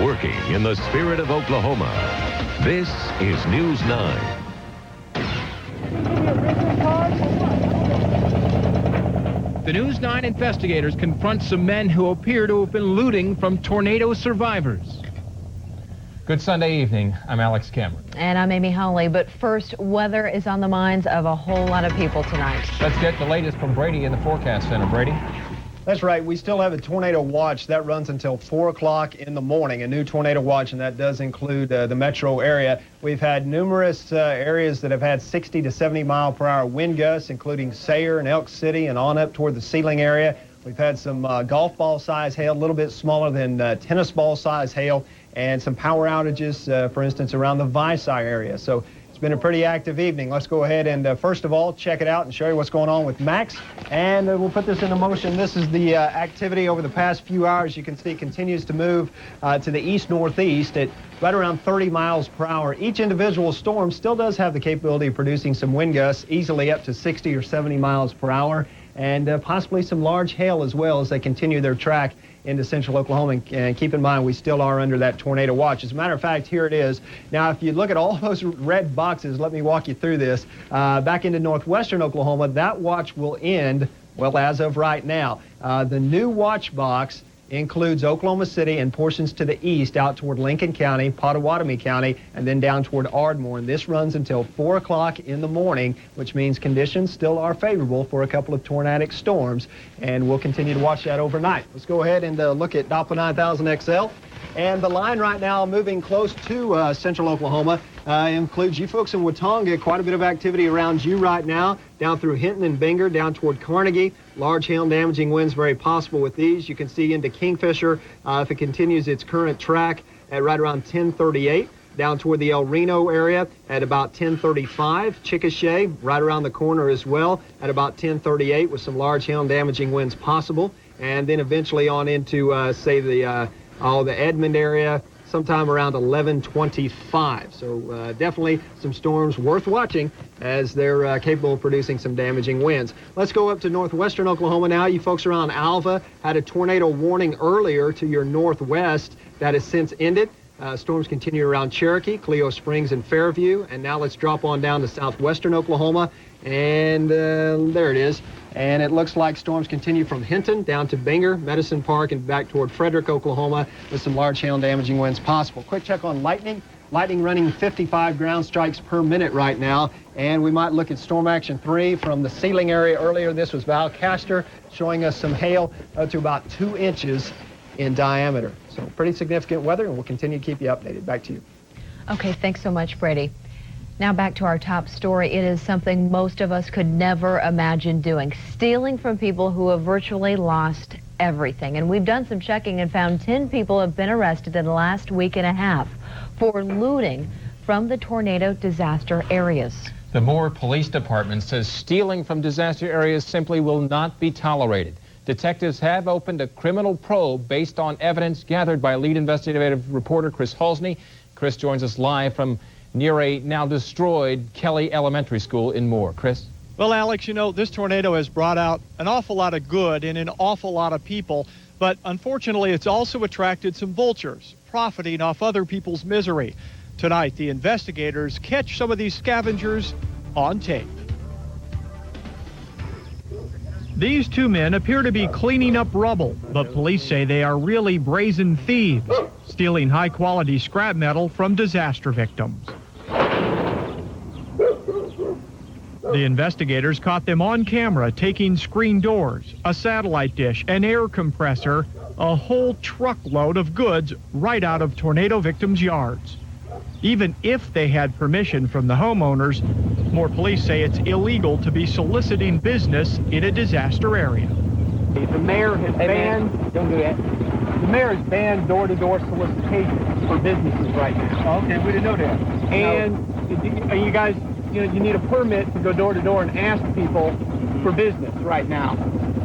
Working in the spirit of Oklahoma, this is News 9. The News 9 investigators confront some men who appear to have been looting from tornado survivors. Good Sunday evening. I'm Alex Cameron. And I'm Amy Hawley. But first, weather is on the minds of a whole lot of people tonight. Let's get the latest from Brady in the forecast center. Brady? That's right. We still have a tornado watch that runs until 4 o'clock in the morning, a new tornado watch, and that does include the metro area. We've had numerous areas that have had 60 to 70 mile per hour wind gusts, including Sayre and Elk City and on up toward the Sealing area. We've had some golf ball size hail, a little bit smaller than tennis ball size hail, and some power outages, for instance, around the Vici area. So it's been a pretty active evening. Let's go ahead and first of all check it out and show you what's going on with Max. And we'll put this into motion. This is the activity over the past few hours. You can see it continues to move to the east-northeast at right around 30 miles per hour. Each individual storm still does have the capability of producing some wind gusts, easily up to 60 or 70 miles per hour, and possibly some large hail as well as they continue their track into central Oklahoma. And keep in mind, we still are under that tornado watch. As a matter of fact, here it is. Now, if you look at all those red boxes, let me walk you through this. Back into northwestern Oklahoma, that watch will end, well, as of right now. The new watch box includes Oklahoma City and portions to the east out toward Lincoln County, Pottawatomie County, and then down toward Ardmore. And this runs until 4 o'clock in the morning, which means conditions still are favorable for a couple of tornadic storms, and we'll continue to watch that overnight. Let's go ahead and look at Doppler 9000 XL. And the line right now moving close to central Oklahoma includes you folks in Watonga. Quite a bit of activity around you right now, down through Hinton and Binger, down toward Carnegie. Large hail and damaging winds very possible with these. You can see into Kingfisher if it continues its current track at right around 1038. Down toward the El Reno area at about 1035. Chickasha right around the corner as well at about 1038 with some large hail and damaging winds possible. And then eventually on into, say, the Edmond area sometime around 1125. So definitely some storms worth watching as they're capable of producing some damaging winds. Let's go up to northwestern Oklahoma now. You folks around Alva had a tornado warning earlier to your northwest that has since ended. Storms continue around Cherokee, Cleo Springs, and Fairview. And now let's drop on down to southwestern Oklahoma. And there it is. And it looks like storms continue from Hinton down to Binger, Medicine Park, and back toward Frederick, Oklahoma, with some large hail and damaging winds possible. Quick check on lightning. Lightning running 55 ground strikes per minute right now. And we might look at Storm Action 3 from the Sealing area earlier. This was Valcaster showing us some hail to about 2 inches in diameter. So pretty significant weather, and we'll continue to keep you updated. Back to you. Okay, thanks so much, Brady. Now back to our top story. It is something most of us could never imagine doing, stealing from people who have virtually lost everything. And we've done some checking and found 10 people have been arrested in the last week and a half for looting from the tornado disaster areas. The Moore Police Department says stealing from disaster areas simply will not be tolerated. Detectives have opened a criminal probe based on evidence gathered by lead investigative reporter Chris Halsney. Chris joins us live from near a now destroyed Kelly Elementary School in Moore. Chris? Well, Alex, you know, this tornado has brought out an awful lot of good in an awful lot of people, but unfortunately it's also attracted some vultures, profiting off other people's misery. Tonight, the investigators catch some of these scavengers on tape. These 2 men appear to be cleaning up rubble, but police say they are really brazen thieves, stealing high-quality scrap metal from disaster victims. The investigators caught them on camera taking screen doors, a satellite dish, an air compressor, a whole truckload of goods right out of tornado victims' yards. Even if they had permission from the homeowners, Moore police say it's illegal to be soliciting business in a disaster area. The mayor has banned, don't do that. The mayor has banned door-to-door solicitation for businesses right now. Okay, we didn't know that. And you guys, you need a permit to go door-to-door and ask people for business right now.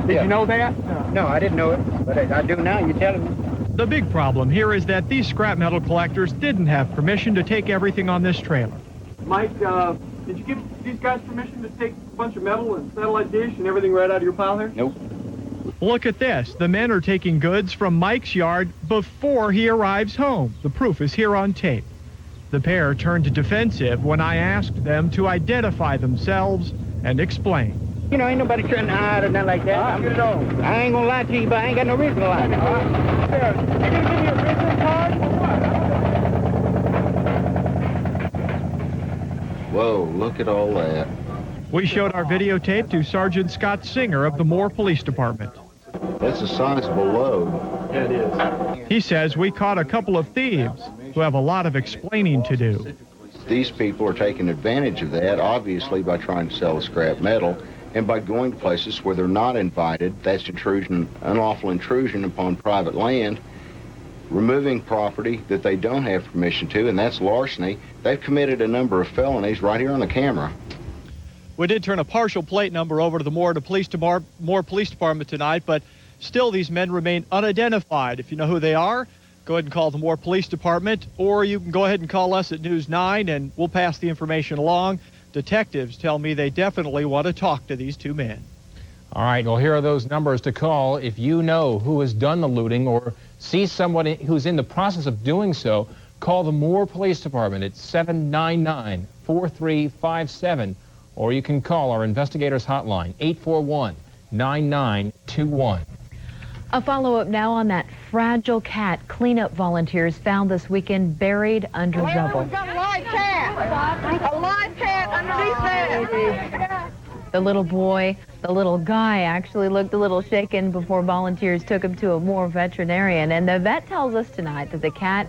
Did you know that? No, I didn't know it, but I do now. You're telling me. The big problem here is that these scrap metal collectors didn't have permission to take everything on this trailer. Mike, did you give these guys permission to take a bunch of metal and satellite dish and everything right out of your pile here? Nope. Look at this. The men are taking goods from Mike's yard before he arrives home. The proof is here on tape. The pair turned defensive when I asked them to identify themselves and explain. You know, ain't nobody trying to hide or nothing like that. I ain't gonna lie to you, but I ain't got no reason to lie. You gonna give me a business card or what? Whoa, look at all that. We showed our videotape to Sergeant Scott Singer of the Moore Police Department. That's a sizable load. Yeah, it is. He says we caught a couple of thieves who have a lot of explaining to do. These people are taking advantage of that, obviously, by trying to sell the scrap metal and by going to places where they're not invited. That's intrusion, unlawful intrusion upon private land, removing property that they don't have permission to, and that's larceny. They've committed a number of felonies right here on the camera. We did turn a partial plate number over to the Moore Police Department tonight, but still these men remain unidentified. If you know who they are, go ahead and call the Moore Police Department, or you can go ahead and call us at News 9 and we'll pass the information along. Detectives tell me they definitely want to talk to these two men. All right, well, here are those numbers to call if you know who has done the looting or see someone who's in the process of doing so. Call the Moore Police Department at 799-4357, or you can call our investigators hotline, 841-9921. A follow-up now on that fragile cat cleanup volunteers found this weekend buried under rubble. We've got a live cat. A live cat underneath that. The little boy, the little guy actually looked a little shaken before volunteers took him to a Moore veterinarian. And the vet tells us tonight that the cat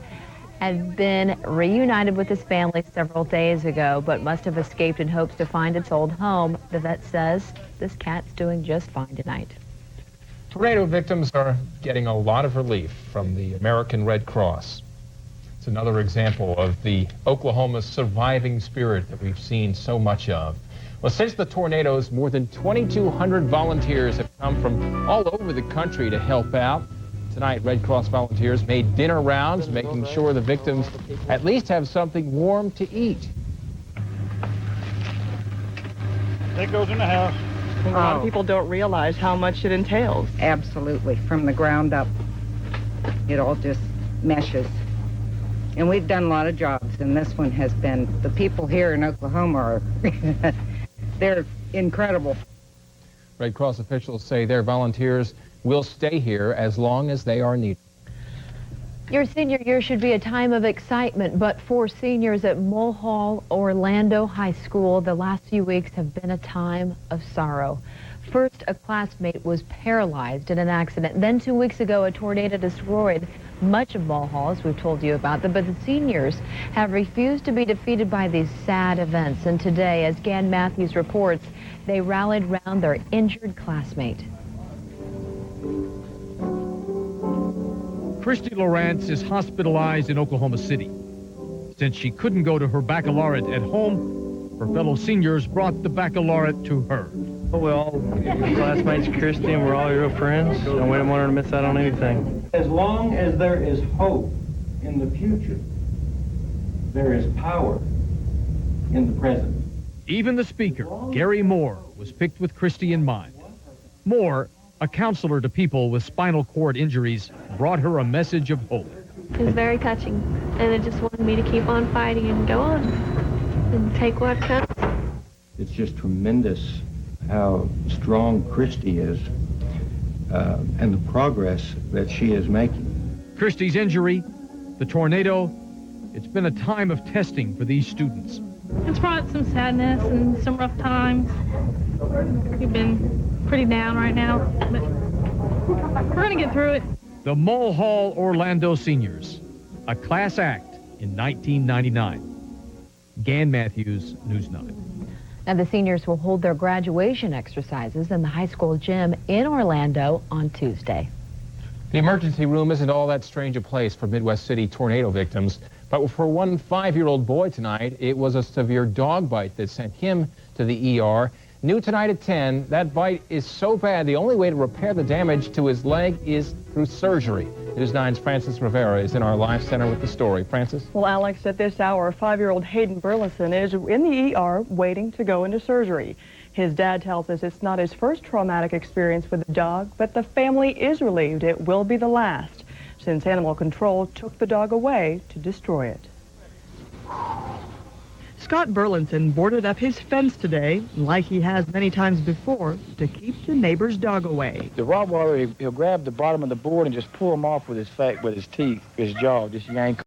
had been reunited with his family several days ago, but must have escaped in hopes to find its old home. The vet says this cat's doing just fine tonight. Tornado victims are getting a lot of relief from the American Red Cross. It's another example of the Oklahoma surviving spirit that we've seen so much of. Well, since the tornadoes, more than 2,200 volunteers have come from all over the country to help out. Tonight, Red Cross volunteers made dinner rounds, making sure the victims at least have something warm to eat. That goes in the house. A lot of people don't realize how much it entails. Absolutely, from the ground up. It all just meshes. And we've done a lot of jobs, and this one has been, the people here in Oklahoma are, they're incredible. Red Cross officials say their volunteers will stay here as long as they are needed. Your senior year should be a time of excitement, but for seniors at Mulhall-Orlando High School, the last few weeks have been a time of sorrow. First, a classmate was paralyzed in an accident. Then 2 weeks ago, a tornado destroyed much of Mulhall, as we've told you about them. But the seniors have refused to be defeated by these sad events. And today, as Gan Matthews reports, they rallied around their injured classmate. Christy Lawrence is hospitalized in Oklahoma City. Since she couldn't go to her baccalaureate at home, her fellow seniors brought the baccalaureate to her. We're all classmates, Christy, and we're all your friends, and we don't want her to miss out on anything. As long as there is hope in the future, there is power in the present. Even the speaker, Gary Moore, was picked with Christy in mind. Moore, a counselor to people with spinal cord injuries, brought her a message of hope. It was very touching, and it just wanted me to keep on fighting and go on and take what comes. It's just tremendous how strong Christy is and the progress that she is making. Christy's injury, the tornado, it's been a time of testing for these students. It's brought some sadness and some rough times. We've been pretty down right now, but we're going to get through it. The Mulhall-Orlando Seniors, a class act in 1999. Gan Matthews, News 9. Now, the seniors will hold their graduation exercises in the high school gym in Orlando on Tuesday. The emergency room isn't all that strange a place for Midwest City tornado victims, but for one 5-year-old boy tonight, it was a severe dog bite that sent him to the ER. New tonight at 10, that bite is so bad, the only way to repair the damage to his leg is through surgery. News 9's Francis Rivera is in our live center with the story. Francis? Well, Alex, at this hour, 5-year-old Hayden Burleson is in the ER waiting to go into surgery. His dad tells us it's not his first traumatic experience with the dog, but the family is relieved it will be the last, since animal control took the dog away to destroy it. Scott Burlington boarded up his fence today, like he has many times before, to keep the neighbor's dog away. The Rottweiler, he'll grab the bottom of the board and just pull him off with his teeth, his jaw, just yank